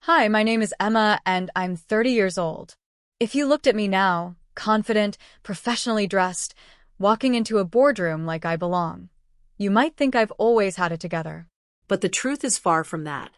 Hi, my name is Emma, and I'm 30 years old. If you looked at me now, confident, professionally dressed, walking into a boardroom like I belong, you might think I've always had it together. But the truth is far from that.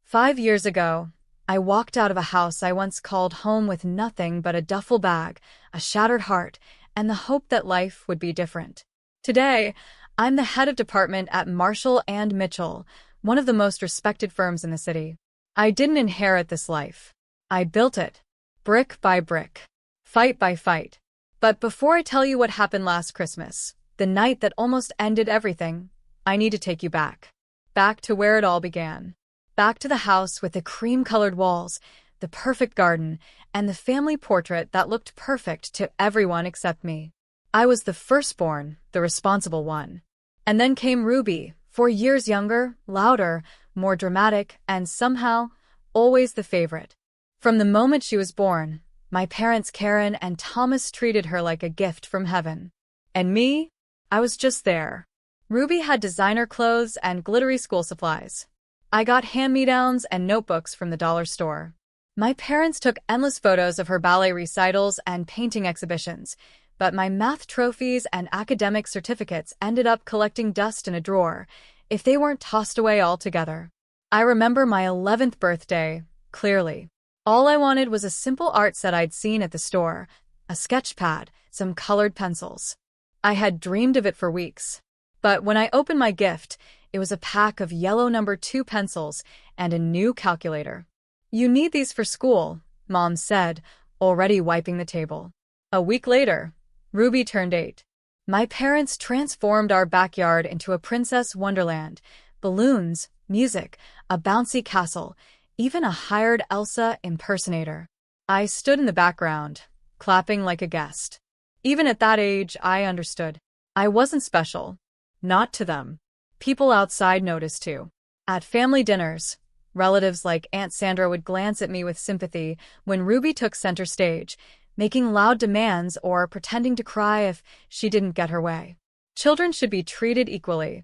5 years ago, I walked out of a house I once called home with nothing but a duffel bag, a shattered heart, and the hope that life would be different. Today, I'm the head of department at Marshall and Mitchell, one of the most respected firms in the city. I didn't inherit this life. I built it, brick by brick, fight by fight. But before I tell you what happened last Christmas, the night that almost ended everything, I need to take you back. Back to where it all began. Back to the house with the cream-colored walls, the perfect garden, and the family portrait that looked perfect to everyone except me. I was the firstborn, the responsible one. And then came Ruby, 4 years younger, louder, more dramatic, and somehow, always the favorite. From the moment she was born, my parents Karen and Thomas treated her like a gift from heaven. And me? I was just there. Ruby had designer clothes and glittery school supplies. I got hand-me-downs and notebooks from the dollar store. My parents took endless photos of her ballet recitals and painting exhibitions, but my math trophies and academic certificates ended up collecting dust in a drawer, if they weren't tossed away altogether. I remember my 11th birthday, clearly. All I wanted was a simple art set I'd seen at the store, a sketch pad, some colored pencils. I had dreamed of it for weeks. But when I opened my gift, it was a pack of yellow number 2 pencils and a new calculator. "You need these for school," Mom said, already wiping the table. A week later, Ruby turned 8. My parents transformed our backyard into a princess wonderland. Balloons, music, a bouncy castle, even a hired Elsa impersonator. I stood in the background, clapping like a guest. Even at that age, I understood. I wasn't special. Not to them. People outside noticed too. At family dinners, relatives like Aunt Sandra would glance at me with sympathy when Ruby took center stage, making loud demands or pretending to cry if she didn't get her way. Children should be treated equally.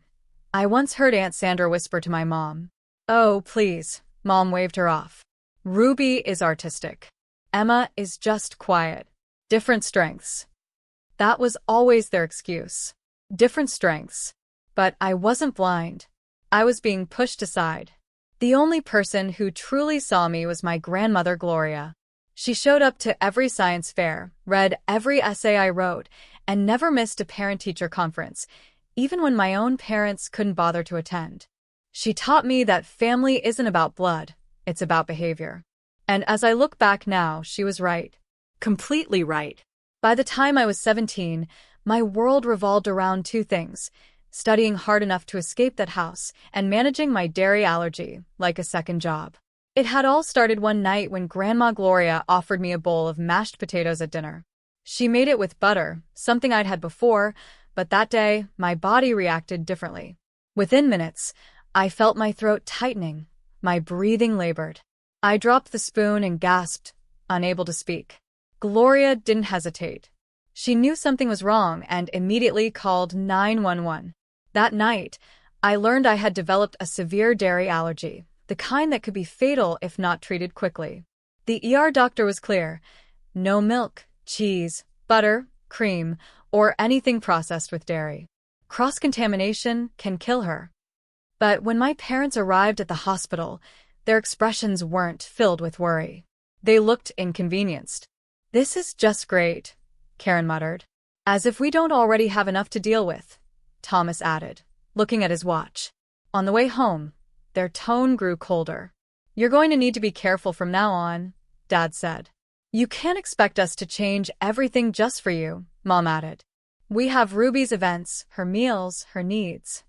I once heard Aunt Sandra whisper to my mom. "Oh, please," Mom waved her off. "Ruby is artistic. Emma is just quiet. Different strengths." That was always their excuse. Different strengths. But I wasn't blind. I was being pushed aside. The only person who truly saw me was my grandmother Gloria. She showed up to every science fair, read every essay I wrote, and never missed a parent-teacher conference, even when my own parents couldn't bother to attend. She taught me that family isn't about blood, it's about behavior. And as I look back now, she was right. Completely right. By the time I was 17, my world revolved around 2 things: studying hard enough to escape that house and managing my dairy allergy like a second job. It had all started one night when Grandma Gloria offered me a bowl of mashed potatoes at dinner. She made it with butter, something I'd had before, but that day, my body reacted differently. Within minutes, I felt my throat tightening, my breathing labored. I dropped the spoon and gasped, unable to speak. Gloria didn't hesitate. She knew something was wrong and immediately called 911. That night, I learned I had developed a severe dairy allergy, the kind that could be fatal if not treated quickly. The ER doctor was clear: no milk, cheese, butter, cream, or anything processed with dairy. Cross-contamination can kill her. But when my parents arrived at the hospital, their expressions weren't filled with worry. They looked inconvenienced. "This is just great," Karen muttered. "As if we don't already have enough to deal with," Thomas added, looking at his watch. On the way home, their tone grew colder. "You're going to need to be careful from now on," Dad said. "You can't expect us to change everything just for you," Mom added. "We have Ruby's events, her meals, her needs."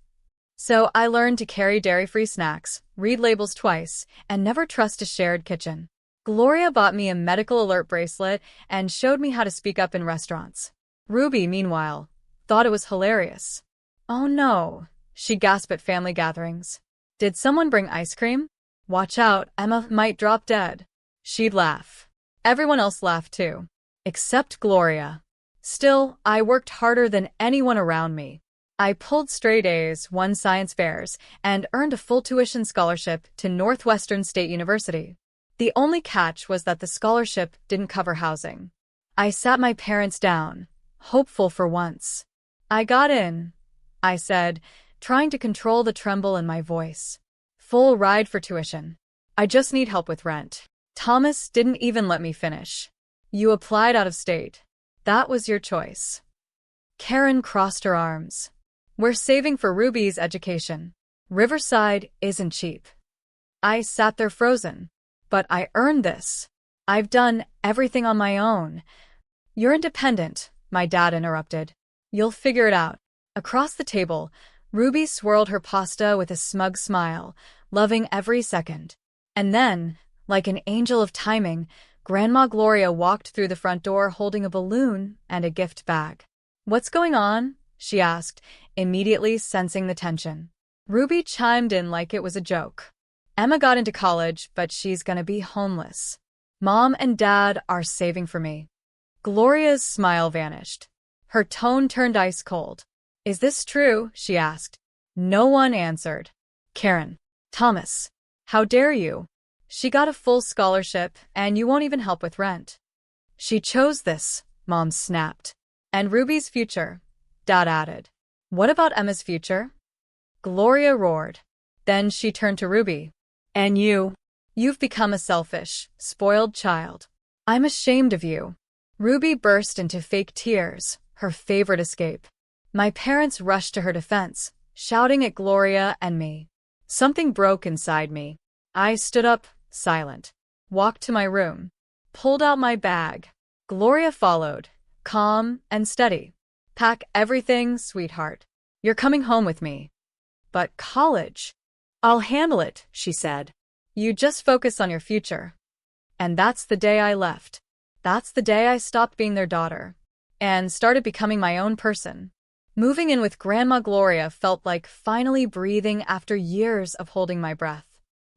So I learned to carry dairy-free snacks, read labels twice, and never trust a shared kitchen. Gloria bought me a medical alert bracelet and showed me how to speak up in restaurants. Ruby, meanwhile, thought it was hilarious. "Oh no," she gasped at family gatherings. "Did someone bring ice cream? Watch out, Emma might drop dead." She'd laugh. Everyone else laughed too. Except Gloria. Still, I worked harder than anyone around me. I pulled straight A's, won science fairs, and earned a full tuition scholarship to Northwestern State University. The only catch was that the scholarship didn't cover housing. I sat my parents down, hopeful for once. I got in, I said, trying to control the tremble in my voice. Full ride for tuition. I just need help with rent. Thomas didn't even let me finish. You applied out of state. That was your choice. Karen crossed her arms. We're saving for Ruby's education. Riverside isn't cheap. I sat there frozen. But I earned this. I've done everything on my own. You're independent, my dad interrupted. You'll figure it out. Across the table, Ruby swirled her pasta with a smug smile, loving every second. And then, like an angel of timing, Grandma Gloria walked through the front door holding a balloon and a gift bag. What's going on? She asked, immediately sensing the tension. Ruby chimed in like it was a joke. Emma got into college, but she's gonna be homeless. Mom and Dad are saving for me. Gloria's smile vanished. Her tone turned ice cold. Is this true? She asked. No one answered. Karen. Thomas. How dare you? She got a full scholarship, and you won't even help with rent. She chose this, Mom snapped. And Ruby's future, Dad added. What about Emma's future? Gloria roared. Then she turned to Ruby. And you've become a selfish, spoiled child. I'm ashamed of you. Ruby burst into fake tears, her favorite escape. My parents rushed to her defense, shouting at Gloria and me. Something broke inside me. I stood up, silent, walked to my room, pulled out my bag. Gloria followed, calm and steady. Pack everything, sweetheart. You're coming home with me. But college? I'll handle it, she said. You just focus on your future. And that's the day I left. That's the day I stopped being their daughter and started becoming my own person. Moving in with Grandma Gloria felt like finally breathing after years of holding my breath.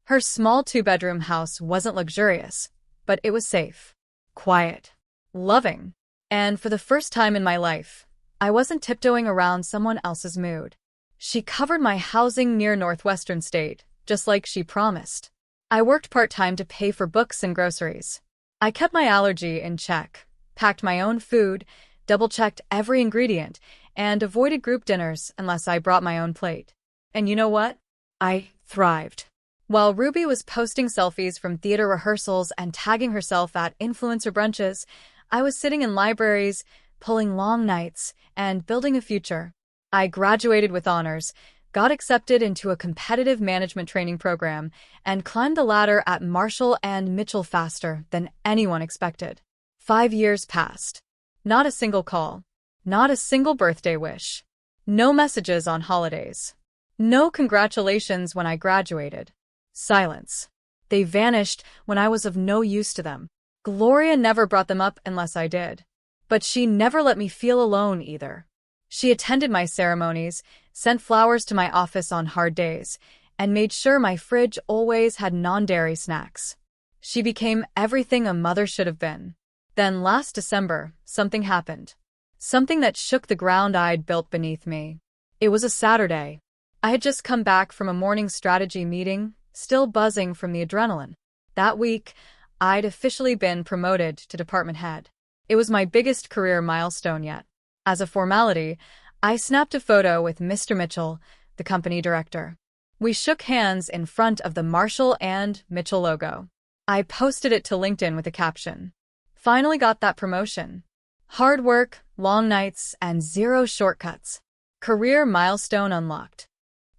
Her small two-bedroom house wasn't luxurious, but it was safe, quiet, loving. And for the first time in my life, I wasn't tiptoeing around someone else's mood. She covered my housing near Northwestern State, just like she promised. I worked part-time to pay for books and groceries. I kept my allergy in check, packed my own food, double-checked every ingredient, and avoided group dinners unless I brought my own plate. And you know what? I thrived. While Ruby was posting selfies from theater rehearsals and tagging herself at influencer brunches, I was sitting in libraries, pulling long nights, and building a future. I graduated with honors, got accepted into a competitive management training program, and climbed the ladder at Marshall and Mitchell faster than anyone expected. 5 years passed. Not a single call. Not a single birthday wish. No messages on holidays. No congratulations when I graduated. Silence. They vanished when I was of no use to them. Gloria never brought them up unless I did. But she never let me feel alone either. She attended my ceremonies, sent flowers to my office on hard days, and made sure my fridge always had non-dairy snacks. She became everything a mother should have been. Then last December, something happened. Something that shook the ground I'd built beneath me. It was a Saturday. I had just come back from a morning strategy meeting, still buzzing from the adrenaline. That week, I'd officially been promoted to department head. It was my biggest career milestone yet. As a formality, I snapped a photo with Mr. Mitchell, the company director. We shook hands in front of the Marshall and Mitchell logo. I posted it to LinkedIn with a caption. Finally got that promotion. Hard work, long nights, and zero shortcuts. Career milestone unlocked.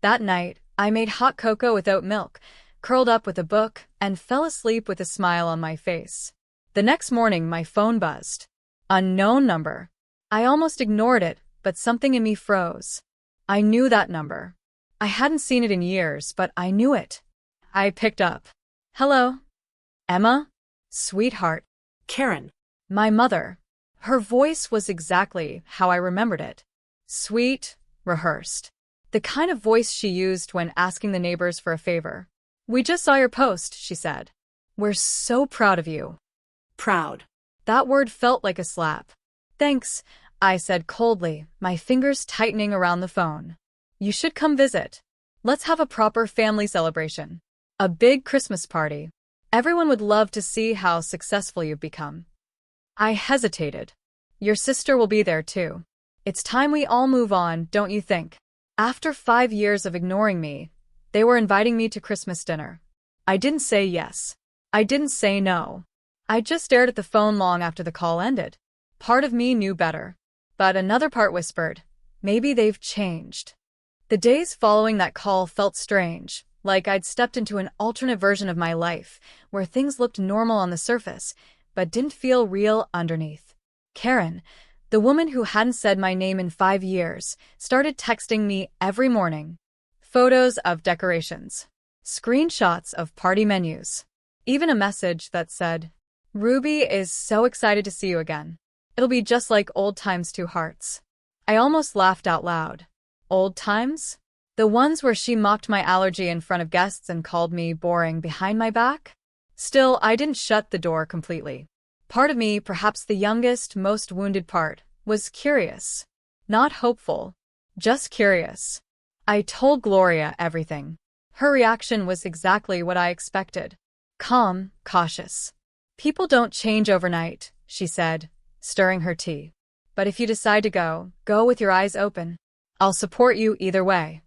That night, I made hot cocoa with oat milk, curled up with a book, and fell asleep with a smile on my face. The next morning, my phone buzzed. Unknown number. I almost ignored it, but something in me froze. I knew that number. I hadn't seen it in years, but I knew it. I picked up. Hello? Emma? Sweetheart. Karen. My mother. Her voice was exactly how I remembered it. Sweet, rehearsed. The kind of voice she used when asking the neighbors for a favor. We just saw your post, she said. We're so proud of you. Proud. That word felt like a slap. Thanks, I said coldly, my fingers tightening around the phone. You should come visit. Let's have a proper family celebration. A big Christmas party. Everyone would love to see how successful you've become. I hesitated. Your sister will be there too. It's time we all move on, don't you think? After 5 years of ignoring me, they were inviting me to Christmas dinner. I didn't say yes. I didn't say no. I just stared at the phone long after the call ended. Part of me knew better, but another part whispered, maybe they've changed. The days following that call felt strange, like I'd stepped into an alternate version of my life, where things looked normal on the surface, but didn't feel real underneath. Karen, the woman who hadn't said my name in 5 years, started texting me every morning. Photos of decorations, screenshots of party menus, even a message that said, Ruby is so excited to see you again. It'll be just like old times, 2 hearts. I almost laughed out loud. Old times? The ones where she mocked my allergy in front of guests and called me boring behind my back? Still, I didn't shut the door completely. Part of me, perhaps the youngest, most wounded part, was curious. Not hopeful, just curious. I told Gloria everything. Her reaction was exactly what I expected. Calm, cautious. People don't change overnight, she said, stirring her tea. But if you decide to go, go with your eyes open. I'll support you either way.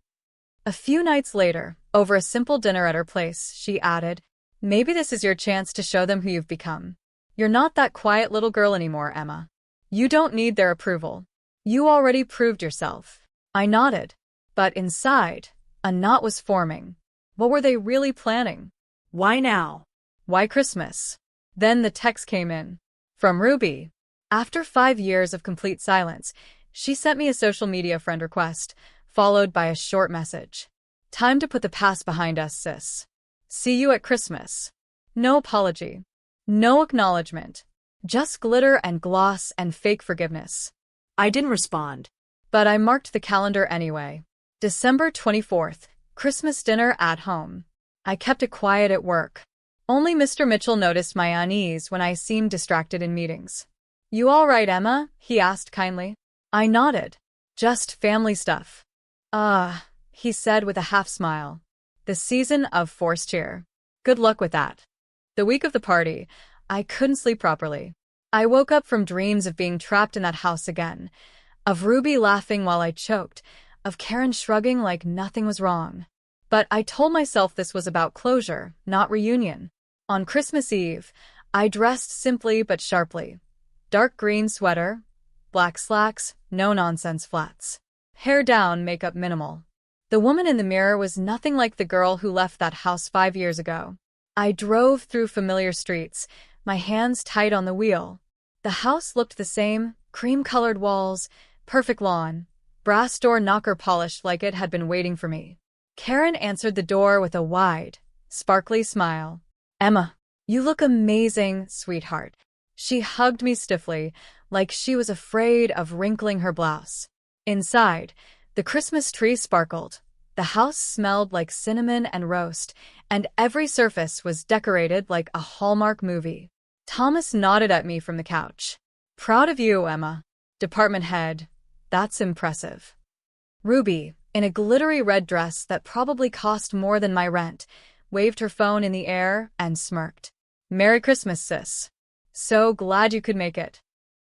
A few nights later, over a simple dinner at her place, she added, maybe this is your chance to show them who you've become. You're not that quiet little girl anymore, Emma. You don't need their approval. You already proved yourself. I nodded. But inside, a knot was forming. What were they really planning? Why now? Why Christmas? Then the text came in. From Ruby. After 5 years of complete silence, she sent me a social media friend request, followed by a short message. Time to put the past behind us, sis. See you at Christmas. No apology. No acknowledgement. Just glitter and gloss and fake forgiveness. I didn't respond. But I marked the calendar anyway. December 24th, Christmas dinner at home. I kept it quiet at work. Only Mr. Mitchell noticed my unease when I seemed distracted in meetings. You all right, Emma? He asked kindly. I nodded. Just family stuff. He said with a half smile. The season of forced cheer. Good luck with that. The week of the party, I couldn't sleep properly. I woke up from dreams of being trapped in that house again, of Ruby laughing while I choked, of Karen shrugging like nothing was wrong. But I told myself this was about closure, not reunion. On Christmas Eve, I dressed simply but sharply. Dark green sweater, black slacks, no-nonsense flats. Hair down, makeup minimal. The woman in the mirror was nothing like the girl who left that house 5 years ago. I drove through familiar streets, my hands tight on the wheel. The house looked the same, cream-colored walls, perfect lawn, brass door knocker polished like it had been waiting for me. Karen answered the door with a wide, sparkly smile. Emma, you look amazing, sweetheart. She hugged me stiffly, like she was afraid of wrinkling her blouse. Inside, the Christmas tree sparkled. The house smelled like cinnamon and roast, and every surface was decorated like a Hallmark movie. Thomas nodded at me from the couch. Proud of you, Emma. Department head. That's impressive. Ruby, in a glittery red dress that probably cost more than my rent, waved her phone in the air and smirked. Merry Christmas, sis. So glad you could make it.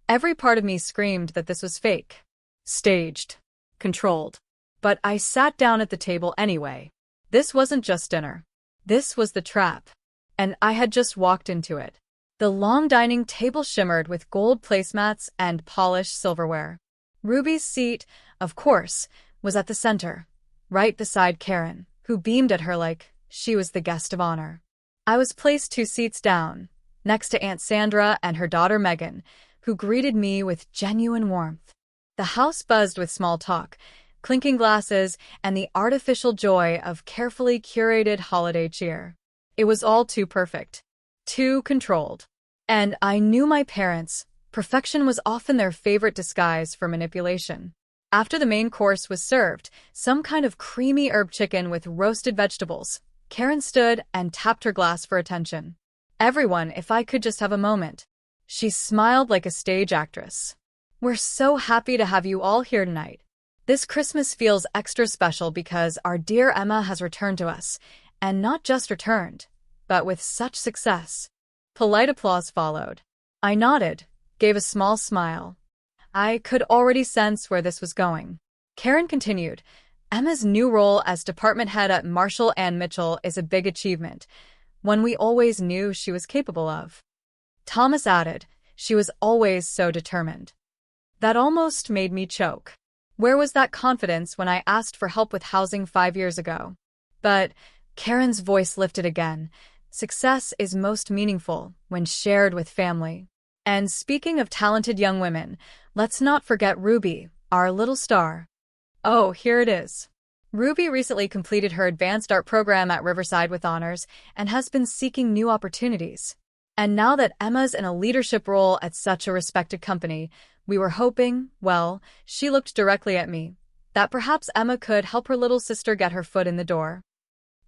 Every part of me screamed that this was fake. Staged. Controlled. But I sat down at the table anyway. This wasn't just dinner. This was the trap. And I had just walked into it. The long dining table shimmered with gold placemats and polished silverware. Ruby's seat, of course, was at the center, right beside Karen, who beamed at her like she was the guest of honor. I was placed 2 seats down, next to Aunt Sandra and her daughter Megan, who greeted me with genuine warmth. The house buzzed with small talk, clinking glasses, and the artificial joy of carefully curated holiday cheer. It was all too perfect, too controlled. And I knew my parents. Perfection was often their favorite disguise for manipulation. After the main course was served, some kind of creamy herb chicken with roasted vegetables, Karen stood and tapped her glass for attention. Everyone, if I could just have a moment. She smiled like a stage actress. We're so happy to have you all here tonight. This Christmas feels extra special because our dear Emma has returned to us, and not just returned. but with such success. Polite applause followed. I nodded, gave a small smile. I could already sense where this was going. Karen continued, Emma's new role as department head at Marshall and Mitchell is a big achievement, one we always knew she was capable of. Thomas added, she was always so determined. That almost made me choke. Where was that confidence when I asked for help with housing 5 years ago? But Karen's voice lifted again. Success is most meaningful when shared with family. And speaking of talented young women, let's not forget Ruby, our little star. Oh, here it is. Ruby recently completed her advanced art program at Riverside with honors and has been seeking new opportunities. And now that Emma's in a leadership role at such a respected company, we were hoping, well, she looked directly at me, that perhaps Emma could help her little sister get her foot in the door.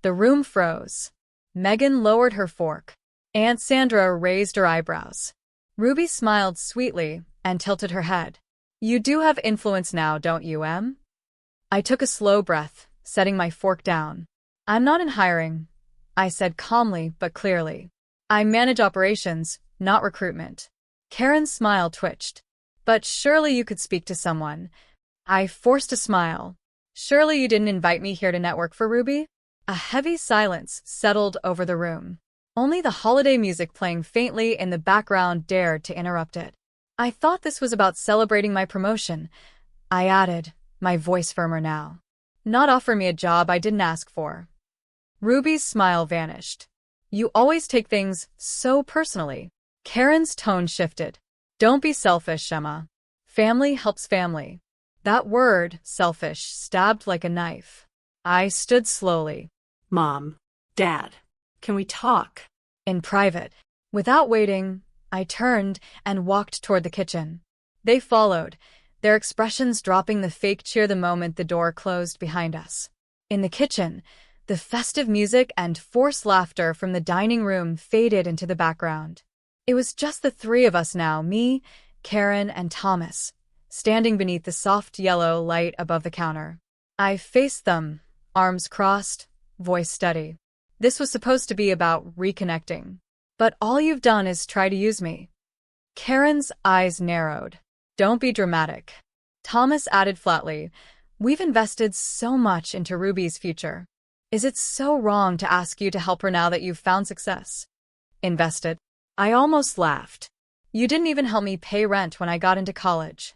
The room froze. Megan lowered her fork. Aunt Sandra raised her eyebrows. Ruby smiled sweetly and tilted her head. You do have influence now, don't you, Em? I took a slow breath, setting my fork down. I'm not in hiring, I said calmly but clearly. I manage operations, not recruitment. Karen's smile twitched. But surely you could speak to someone. I forced a smile. Surely you didn't invite me here to network for Ruby? A heavy silence settled over the room. Only the holiday music playing faintly in the background dared to interrupt it. I thought this was about celebrating my promotion, I added, my voice firmer now. Not offer me a job I didn't ask for. Ruby's smile vanished. You always take things so personally. Karen's tone shifted. Don't be selfish, Emma. Family helps family. That word, selfish, stabbed like a knife. I stood slowly. Mom, Dad, can we talk? In private. Without waiting, I turned and walked toward the kitchen. They followed, their expressions dropping the fake cheer the moment the door closed behind us. In the kitchen, the festive music and forced laughter from the dining room faded into the background. It was just the three of us now, me, Karen, and Thomas, standing beneath the soft yellow light above the counter. I faced them, arms crossed, voice steady. This was supposed to be about reconnecting. But all you've done is try to use me. Karen's eyes narrowed. Don't be dramatic. Thomas added flatly, we've invested so much into Ruby's future. Is it so wrong to ask you to help her now that you've found success? Invested? I almost laughed. You didn't even help me pay rent when I got into college.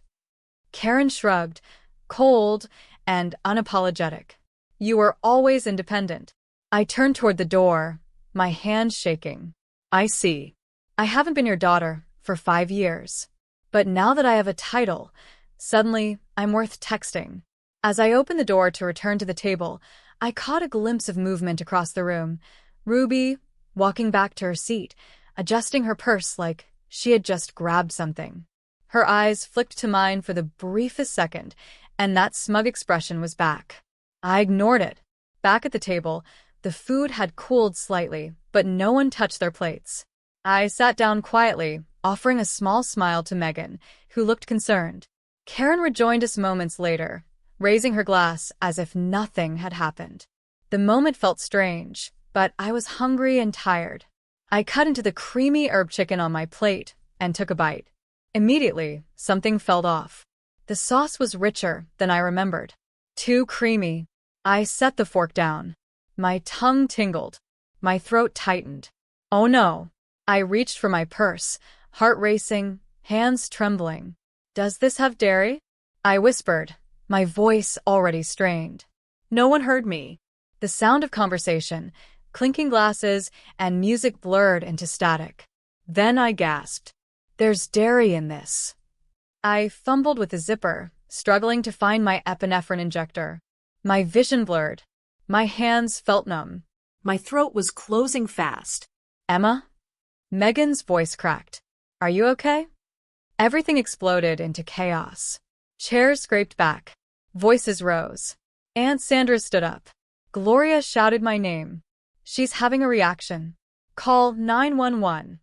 Karen shrugged, cold and unapologetic. You were always independent. I turned toward the door, my hands shaking. I see. I haven't been your daughter for 5 years. But now that I have a title, suddenly I'm worth texting. As I opened the door to return to the table, I caught a glimpse of movement across the room. Ruby, walking back to her seat, adjusting her purse like she had just grabbed something. Her eyes flicked to mine for the briefest second, and that smug expression was back. I ignored it. Back at the table, the food had cooled slightly, but no one touched their plates. I sat down quietly, offering a small smile to Megan, who looked concerned. Karen rejoined us moments later, raising her glass as if nothing had happened. The moment felt strange, but I was hungry and tired. I cut into the creamy herb chicken on my plate and took a bite. Immediately, something fell off. The sauce was richer than I remembered. Too creamy. I set the fork down. My tongue tingled. My throat tightened. Oh no. I reached for my purse, heart racing, hands trembling. Does this have dairy? I whispered, my voice already strained. No one heard me. The sound of conversation, clinking glasses, and music blurred into static. Then I gasped. There's dairy in this. I fumbled with the zipper, struggling to find my epinephrine injector. My vision blurred. My hands felt numb. My throat was closing fast. Emma? Megan's voice cracked. Are you okay? Everything exploded into chaos. Chairs scraped back. Voices rose. Aunt Sandra stood up. Gloria shouted my name. She's having a reaction. Call 911.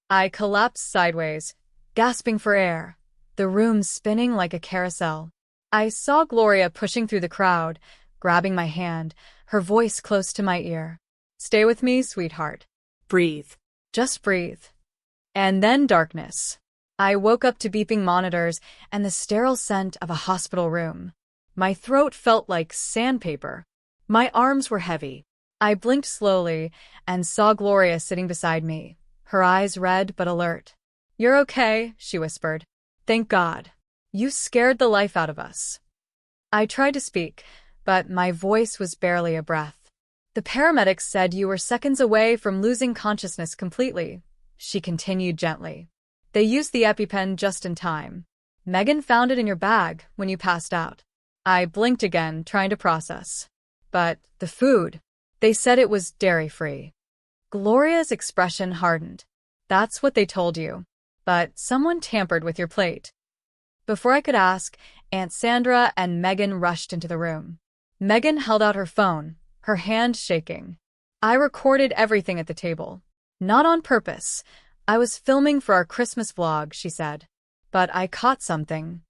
I collapsed sideways, gasping for air, the room spinning like a carousel. I saw Gloria pushing through the crowd, grabbing my hand, her voice close to my ear. Stay with me, sweetheart. Breathe. Just breathe. And then darkness. I woke up to beeping monitors and the sterile scent of a hospital room. My throat felt like sandpaper. My arms were heavy. I blinked slowly and saw Gloria sitting beside me, her eyes red but alert. "You're okay," she whispered. "Thank God. You scared the life out of us." I tried to speak, but my voice was barely a breath. "The paramedics said you were seconds away from losing consciousness completely," she continued gently. "They used the EpiPen just in time. Megan found it in your bag when you passed out." I blinked again, trying to process. "But the food, they said it was dairy-free." Gloria's expression hardened. "That's what they told you. But someone tampered with your plate." Before I could ask, Aunt Sandra and Megan rushed into the room. Megan held out her phone, her hand shaking. "I recorded everything at the table. Not on purpose. I was filming for our Christmas vlog," she said. "But I caught something."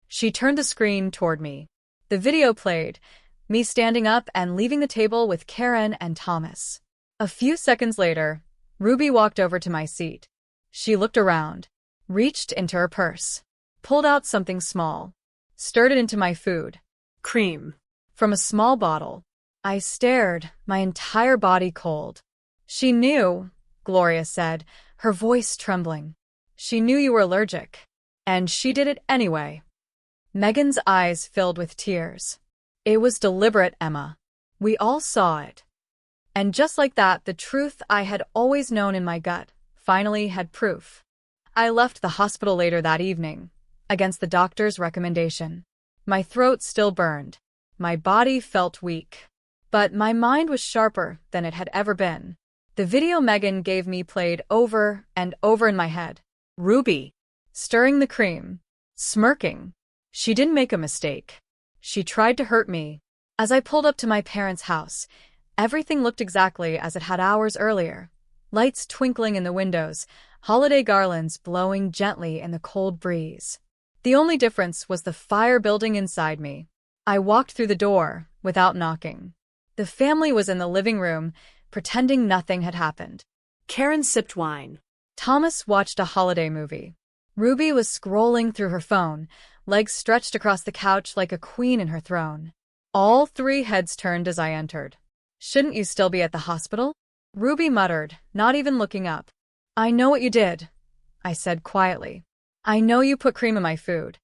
She turned the screen toward me. The video played, me standing up and leaving the table with Karen and Thomas. A few seconds later, Ruby walked over to my seat. She looked around, reached into her purse, pulled out something small, stirred it into my food. Cream. From a small bottle. I stared, my entire body cold. "She knew," Gloria said, her voice trembling. "She knew you were allergic. And she did it anyway." Megan's eyes filled with tears. "It was deliberate, Emma. We all saw it." And just like that, the truth I had always known in my gut finally had proof. I left the hospital later that evening, against the doctor's recommendation. My throat still burned. My body felt weak. But my mind was sharper than it had ever been. The video Megan gave me played over and over in my head. Ruby, stirring the cream, smirking. She didn't make a mistake. She tried to hurt me. As I pulled up to my parents' house, everything looked exactly as it had hours earlier. Lights twinkling in the windows, holiday garlands blowing gently in the cold breeze. The only difference was the fire building inside me. I walked through the door without knocking. The family was in the living room, pretending nothing had happened. Karen sipped wine. Thomas watched a holiday movie. Ruby was scrolling through her phone, legs stretched across the couch like a queen in her throne. All three heads turned as I entered. "Shouldn't you still be at the hospital?" Ruby muttered, not even looking up. "I know what you did," I said quietly. "I know you put cream in my food."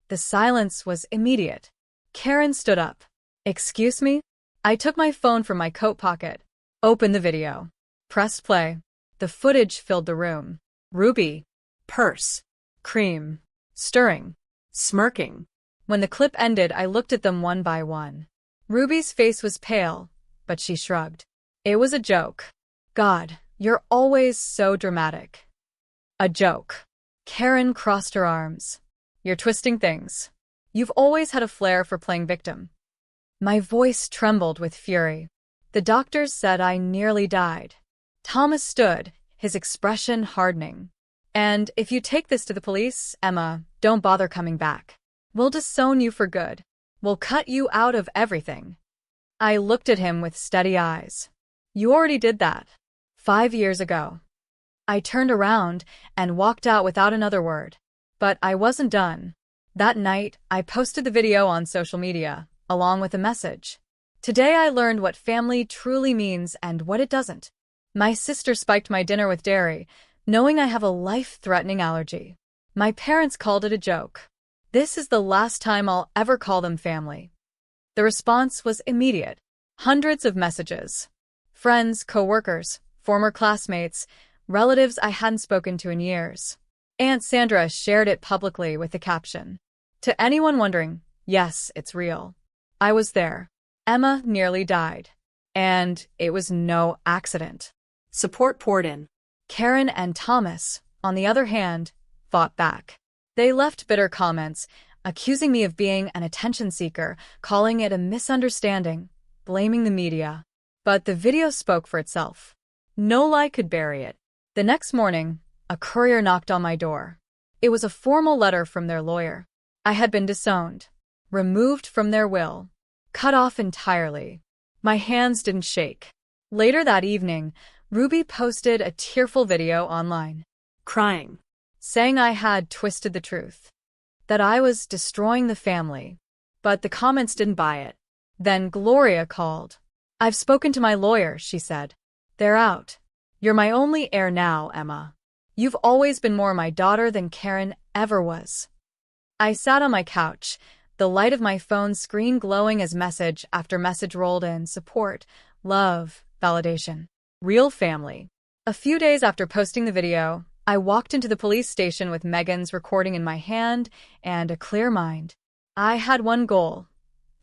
The silence was immediate. Karen stood up. "Excuse me?" I took my phone from my coat pocket, opened the video, pressed play. The footage filled the room. Ruby, Purse. cream, stirring, Smirking. When the clip ended, I looked at them one by one. Ruby's face was pale, but she shrugged. "It was a joke." "God, you're always so dramatic." "A joke." Karen crossed her arms. "You're twisting things. You've always had a flair for playing victim." My voice trembled with fury. "The doctors said I nearly died." Thomas stood, his expression hardening. "And if you take this to the police, Emma, don't bother coming back. We'll disown you for good. We'll cut you out of everything." I looked at him with steady eyes. "You already did that. 5 years ago." I turned around and walked out without another word. But I wasn't done. That night, I posted the video on social media, along with a message. "Today I learned what family truly means and what it doesn't. My sister spiked my dinner with dairy, knowing I have a life-threatening allergy. My parents called it a joke. This is the last time I'll ever call them family." The response was immediate. Hundreds of messages. Friends, coworkers, former classmates, relatives I hadn't spoken to in years. Aunt Sandra shared it publicly with the caption, "To anyone wondering, yes, it's real. I was there. Emma nearly died. And it was no accident." Support poured in. Karen and Thomas, on the other hand, fought back. They left bitter comments, accusing me of being an attention seeker, calling it a misunderstanding, blaming the media. But the video spoke for itself. No lie could bury it. The next morning, a courier knocked on my door. It was a formal letter from their lawyer. I had been disowned, removed from their will, cut off entirely. My hands didn't shake. Later that evening, Ruby posted a tearful video online, Crying. saying I had twisted the truth, that I was destroying the family. But the comments didn't buy it. Then Gloria called. "I've spoken to my lawyer," she said. "They're out. You're my only heir now, Emma. You've always been more my daughter than Karen ever was." I sat on my couch, the light of my phone screen glowing as message after message rolled in: support, love, validation, real family. A few days after posting the video, I walked into the police station with Megan's recording in my hand and a clear mind. I had one goal: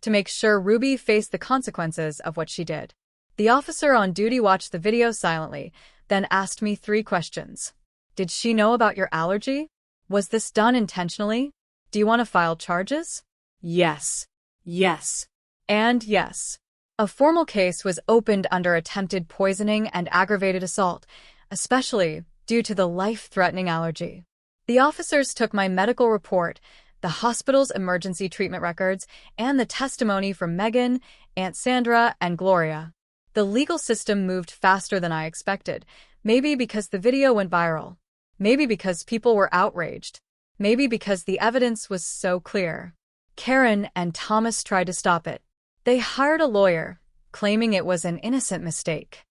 to make sure Ruby faced the consequences of what she did. The officer on duty watched the video silently, then asked me 3 questions. Did she know about your allergy? Was this done intentionally? Do you want to file charges? Yes. Yes. And yes. A formal case was opened under attempted poisoning and aggravated assault, especially due to the life-threatening allergy. The officers took my medical report, the hospital's emergency treatment records, and the testimony from Megan, Aunt Sandra, and Gloria. The legal system moved faster than I expected, maybe because the video went viral, maybe because people were outraged, maybe because the evidence was so clear. Karen and Thomas tried to stop it. They hired a lawyer, claiming it was an innocent mistake.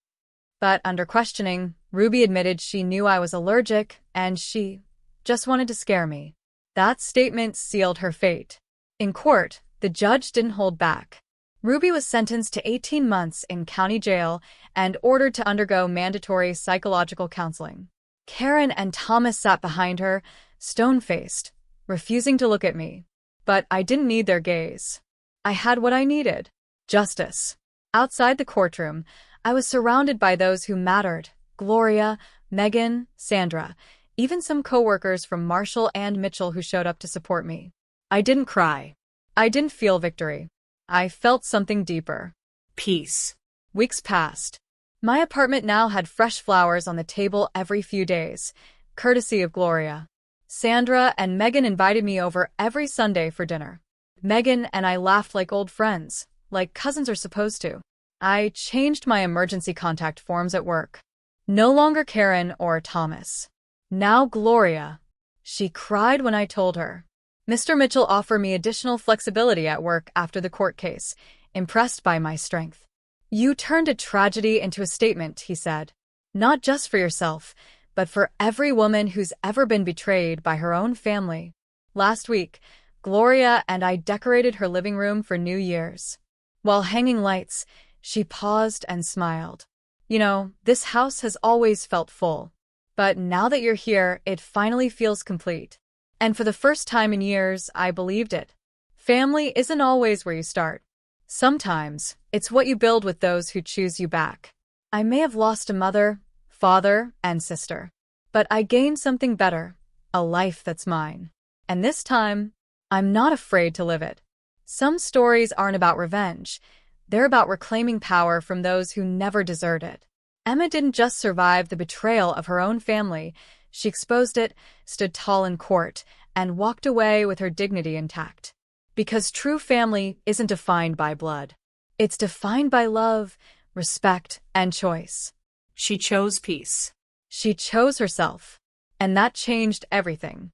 But under questioning, Ruby admitted she knew I was allergic and she just wanted to scare me. That statement sealed her fate. In court, the judge didn't hold back. Ruby was sentenced to 18 months in county jail and ordered to undergo mandatory psychological counseling. Karen and Thomas sat behind her, stone-faced, refusing to look at me. But I didn't need their gaze. I had what I needed: justice. Outside the courtroom, I was surrounded by those who mattered: Gloria, Megan, Sandra, even some coworkers from Marshall and Mitchell who showed up to support me. I didn't cry. I didn't feel victory. I felt something deeper. Peace. Weeks passed. My apartment now had fresh flowers on the table every few days, courtesy of Gloria. Sandra and Megan invited me over every Sunday for dinner. Megan and I laughed like old friends, like cousins are supposed to. I changed my emergency contact forms at work. No longer Karen or Thomas. Now Gloria. She cried when I told her. Mr. Mitchell offered me additional flexibility at work after the court case, impressed by my strength. "You turned a tragedy into a statement," he said. "Not just for yourself, but for every woman who's ever been betrayed by her own family." Last week, Gloria and I decorated her living room for New Year's. While hanging lights, she paused and smiled. "You know, this house has always felt full. But now that you're here, it finally feels complete." And for the first time in years, I believed it. Family isn't always where you start. Sometimes, it's what you build with those who choose you back. I may have lost a mother, father, and sister, but I gained something better: a life that's mine. And this time, I'm not afraid to live it. Some stories aren't about revenge. They're about reclaiming power from those who never deserved it. Emma didn't just survive the betrayal of her own family, she exposed it, stood tall in court, and walked away with her dignity intact. Because true family isn't defined by blood. It's defined by love, respect, and choice. She chose peace. She chose herself. And that changed everything.